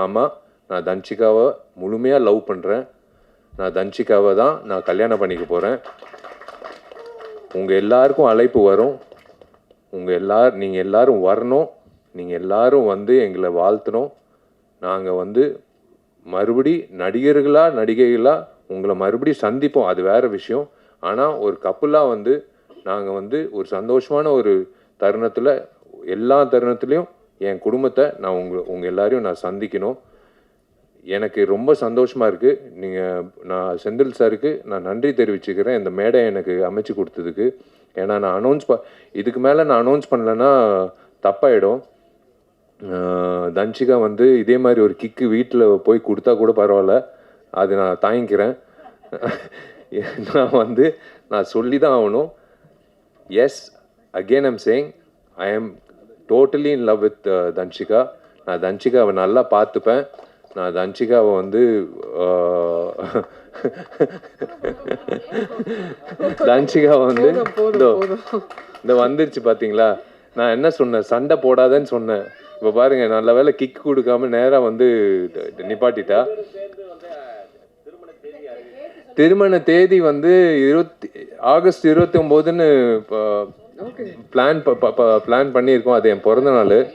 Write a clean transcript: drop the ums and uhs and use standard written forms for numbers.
ஆமாம், நான் தன்ஷிகாவை முழுமையாக லவ் பண்ணுறேன். நான் தன்ஷிகாவை தான் நான் கல்யாணம் பண்ணிக்க போகிறேன். உங்கள் எல்லாருக்கும் அழைப்பு வரும். நீங்கள் எல்லாரும் வரணும். நீங்கள் எல்லாரும் வந்து எங்களை வாழ்த்தணும். நாங்கள் வந்து நடிகைகளாக உங்களை மறுபடியும் சந்திப்போம். அது வேறு விஷயம். ஆனால் ஒரு கப்புலாக வந்து நாங்கள் வந்து ஒரு சந்தோஷமான ஒரு தருணத்தில், எல்லா தருணத்துலேயும் என் குடும்பத்தை நான் உங்கள் எல்லாரையும் நான் சந்திக்கணும். எனக்கு ரொம்ப சந்தோஷமாக இருக்குது. நான் செந்தில் சாருக்கு நான் நன்றி தெரிவிச்சுக்கிறேன் இந்த மேடை எனக்கு அமைச்சு கொடுத்ததுக்கு. ஏன்னா நான் இதுக்கு மேலே நான் அனௌன்ஸ் பண்ணலைன்னா தப்பாயிடும். தன்ஷிகா வந்து இதே மாதிரி ஒரு கிக்கு வீட்டில் போய் கொடுத்தா கூட பரவாயில்ல, அது நான் தாங்கிக்கிறேன். நான் சொல்லி தான் ஆகணும். Yes, again I'm saying, I am totally in love with Dhanshika. நான் தன்ஷிகாவை நல்லா பார்த்துப்பேன். நான் தன்ஷிகாவை வந்து தன்ஷிகாவை வந்து இந்த வந்துருச்சு பார்த்தீங்களா, நான் என்ன சொன்னேன், சண்டை போடாதேன்னு சொன்னேன். இப்போ பாருங்க, நல்ல வேலை கிக் கொடுக்காம நேராக வந்து நிப்பாட்டிட்டா. திருமண தேதி வந்து ஆகஸ்ட் 29ன்னு பிளான் பண்ணியிருக்கோம். அது என் பிறந்த நாள்.